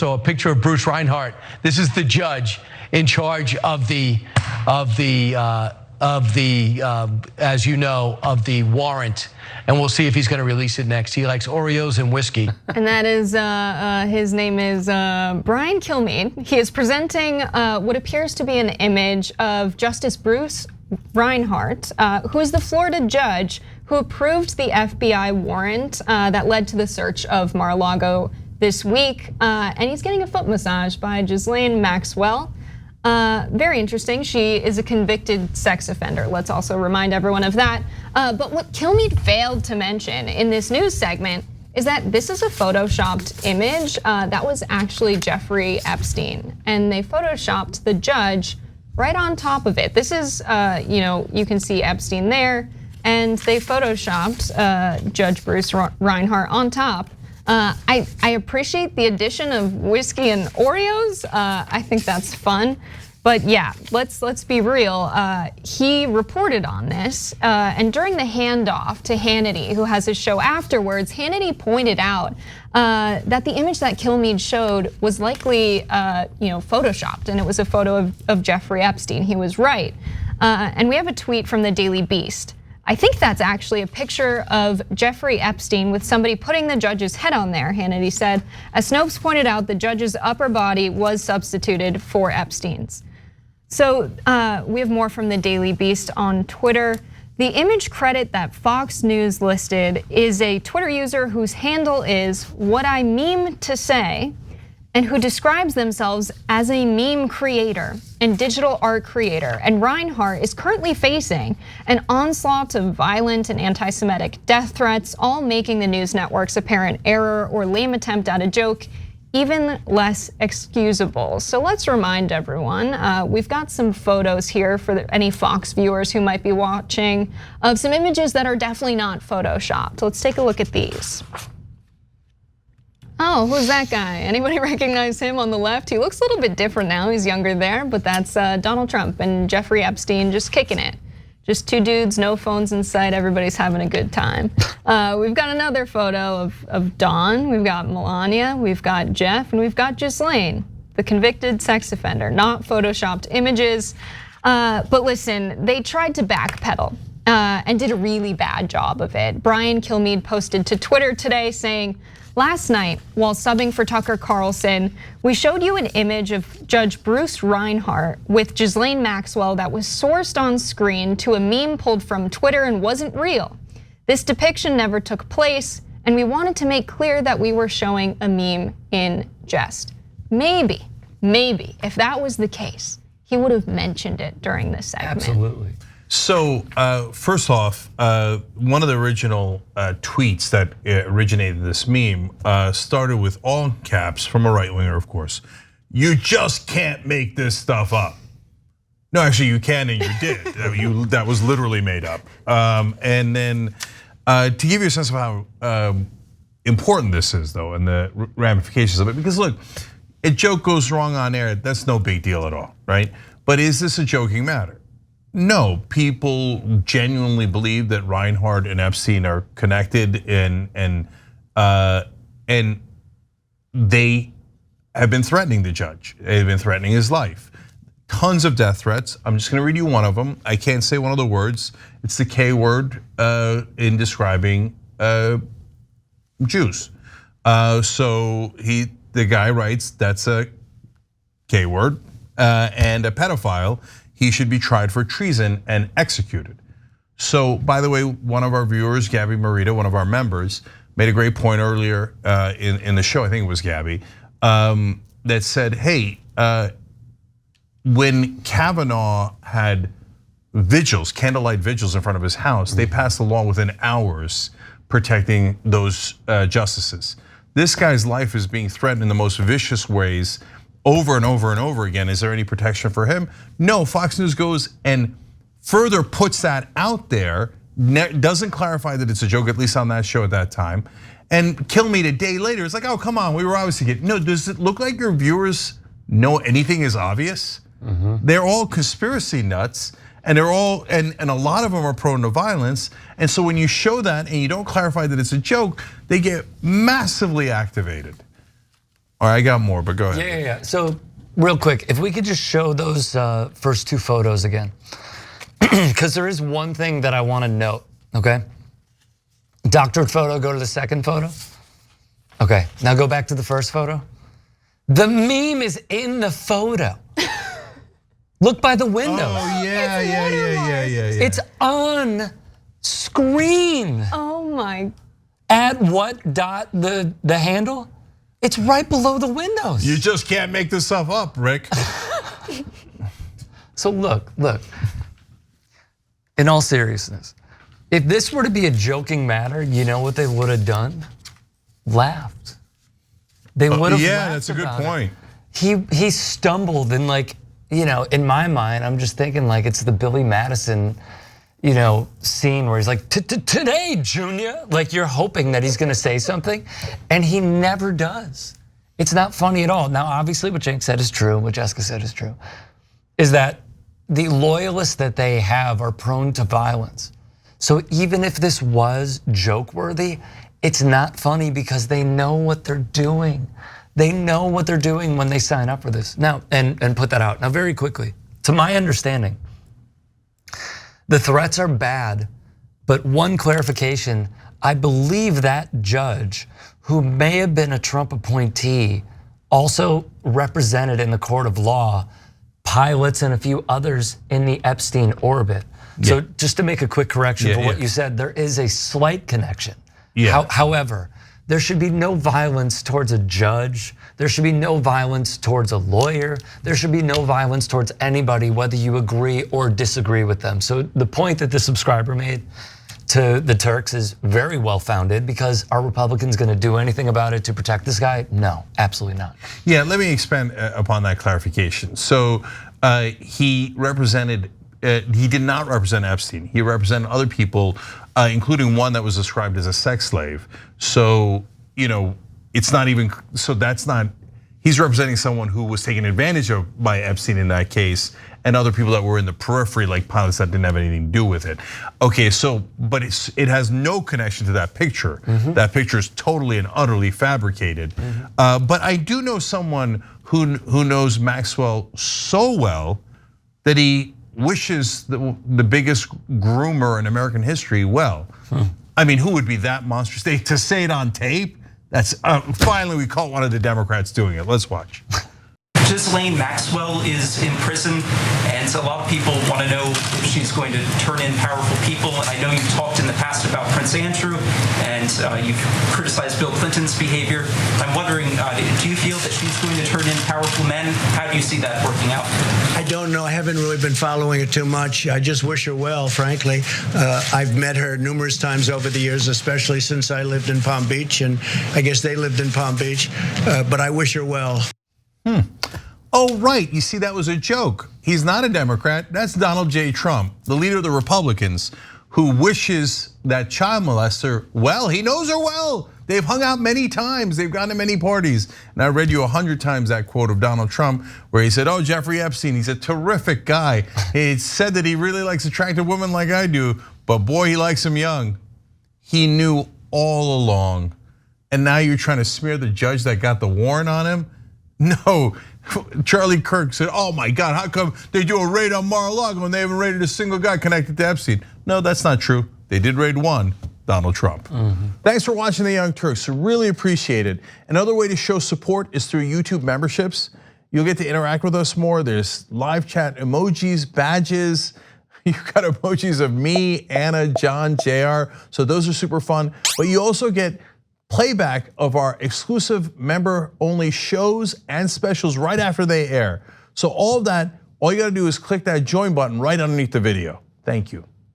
also a picture of Bruce Reinhardt. This is the judge in charge of the as you know, of the warrant. And we'll see if he's going to release it next. He likes Oreos and whiskey. And that is, his name is Brian Kilmeade. He is presenting what appears to be an image of Justice Bruce Reinhardt, who is the Florida judge who approved the FBI warrant that led to the search of Mar-a-Lago this week. And he's getting a foot massage by Ghislaine Maxwell. Very interesting. She is a convicted sex offender. Let's also remind everyone of that. But what Kilmeade failed to mention in this news segment is that this is a photoshopped image that was actually Jeffrey Epstein, and they photoshopped the judge right on top of it. This is, you can see Epstein there, and they photoshopped Judge Bruce Reinhardt on top. I appreciate the addition of whiskey and Oreos. I think that's fun. But yeah, let's be real. He reported on this, and during the handoff to Hannity, who has his show afterwards, Hannity pointed out that the image that Kilmeade showed was likely, photoshopped, and it was a photo of Jeffrey Epstein. He was right. And we have a tweet from the Daily Beast. I think that's actually a picture of Jeffrey Epstein with somebody putting the judge's head on there, Hannity said. As Snopes pointed out, the judge's upper body was substituted for Epstein's. So we have more from the Daily Beast on Twitter. The image credit that Fox News listed is a Twitter user whose handle is what I meme to say, and who describes themselves as a meme creator and digital art creator. And Reinhardt is currently facing an onslaught of violent and anti-Semitic death threats, all making the news network's apparent error or lame attempt at a joke even less excusable. So let's remind everyone, we've got some photos here for any Fox viewers who might be watching of some images that are definitely not photoshopped. Let's take a look at these. Oh, who's that guy? Anybody recognize him on the left? He looks a little bit different now, he's younger there, but that's Donald Trump and Jeffrey Epstein just kicking it. Just two dudes, no phones in sight, everybody's having a good time. We've got another photo of Dawn, we've got Melania, we've got Jeff, and we've got Ghislaine, the convicted sex offender, not photoshopped images. But listen, they tried to backpedal and did a really bad job of it. Brian Kilmeade posted to Twitter today saying, last night, while subbing for Tucker Carlson, we showed you an image of Judge Bruce Reinhardt with Ghislaine Maxwell that was sourced on screen to a meme pulled from Twitter and wasn't real. This depiction never took place, and we wanted to make clear that we were showing a meme in jest. Maybe, if that was the case, he would have mentioned it during this segment. Absolutely. So first off, one of the original tweets that originated this meme started with all caps from a right winger, of course. You just can't make this stuff up. No, actually you can, and you did. That was literally made up. And then to give you a sense of how important this is, though, and the ramifications of it, because look, a joke goes wrong on air, that's no big deal at all, right? But is this a joking matter? No, people genuinely believe that Reinhardt and Epstein are connected, and they have been threatening the judge. They've been threatening his life. Tons of death threats. I'm just going to read you one of them. I can't say one of the words. It's the K word in describing Jews. So the guy writes that's a K word and a pedophile. He should be tried for treason and executed. So, by the way, one of our viewers, Gabby Marita, one of our members, made a great point earlier in the show, I think it was Gabby, that said, hey, when Kavanaugh had vigils, candlelight vigils in front of his house, they passed a law within hours protecting those justices. This guy's life is being threatened in the most vicious ways over and over and over again. Is there any protection for him? No, Fox News goes and further puts that out there, doesn't clarify that it's a joke, at least on that show at that time. And Kilmeade a day later, it's like, oh, come on, we were obviously getting, no, does it look like your viewers know anything is obvious? They're all conspiracy nuts, and they're all, and a lot of them are prone to violence. And so when you show that and you don't clarify that it's a joke, they get massively activated. All right, I got more, but go ahead. Yeah. So real quick, if we could just show those first two photos again. Because there is one thing that I want to note, okay? Doctored photo, go to the second photo. Okay, now go back to the first photo. The meme is in the photo. Look by the window. Oh, yeah. It's on screen. Oh my. At what dot the handle? It's right below the windows. You just can't make this stuff up, Rick. So look. In all seriousness, if this were to be a joking matter, you know what they would have done? Laughed. They would have laughed. Yeah, that's a good point. He stumbled and like, in my mind, I'm just thinking like it's the Billy Madison, scene where he's like, today, Junior. Like you're hoping that he's gonna say something, and he never does. It's not funny at all. Now, obviously, what Cenk said is true, what Jessica said is true, is that the loyalists that they have are prone to violence. So even if this was joke-worthy, it's not funny because they know what they're doing. They know what they're doing when they sign up for this. Now, and put that out. Now, very quickly, to my understanding, the threats are bad, but one clarification, I believe that judge, who may have been a Trump appointee, also represented in the court of law pilots and a few others in the Epstein orbit. So just to make a quick correction for what you said, there is a slight connection. However, there should be no violence towards a judge. There should be no violence towards a lawyer. There should be no violence towards anybody, whether you agree or disagree with them. So the point that the subscriber made to the Turks is very well founded, because are Republicans gonna do anything about it to protect this guy? No, absolutely not. Yeah, let me expand upon that clarification. So he did not represent Epstein. He represented other people, including one that was described as a sex slave. So, it's not even, so that's not, he's representing someone who was taken advantage of by Epstein in that case, and other people that were in the periphery, like pilots that didn't have anything to do with it. Okay, so, but it has no connection to that picture. That picture is totally and utterly fabricated. But I do know someone who knows Maxwell so well that he wishes the biggest groomer in American history well. I mean, who would be that monstrous? To say it on tape, that's finally we caught one of the Democrats doing it. Let's watch. Ghislaine Maxwell is in prison, and a lot of people want to know if she's going to turn in powerful people. And I know you've talked in the past about Prince Andrew, and you've criticized Bill Clinton's behavior. I'm wondering, do you feel that she's going to turn in powerful men? How do you see that working out? I don't know. I haven't really been following it too much. I just wish her well, frankly. I've met her numerous times over the years, especially since I lived in Palm Beach, and I guess they lived in Palm Beach. But I wish her well. Oh, right, you see, that was a joke. He's not a Democrat, that's Donald J. Trump, the leader of the Republicans, who wishes that child molester well. He knows her well. They've hung out many times, they've gone to many parties. And I read you 100 times that quote of Donald Trump where he said, oh, Jeffrey Epstein, he's a terrific guy. He said that he really likes attractive women like I do, but boy, he likes them young. He knew all along. And now you're trying to smear the judge that got the warrant on him? No, Charlie Kirk said, oh my God, how come they do a raid on Mar-a-Lago and they haven't raided a single guy connected to Epstein? No, that's not true. They did raid one, Donald Trump. Thanks for watching The Young Turks, really appreciate it. Another way to show support is through YouTube memberships. You'll get to interact with us more. There's live chat emojis, badges. You've got emojis of me, Anna, John, JR. So those are super fun. But you also get playback of our exclusive member-only shows and specials right after they air. So all of that, all you gotta do is click that join button right underneath the video. Thank you.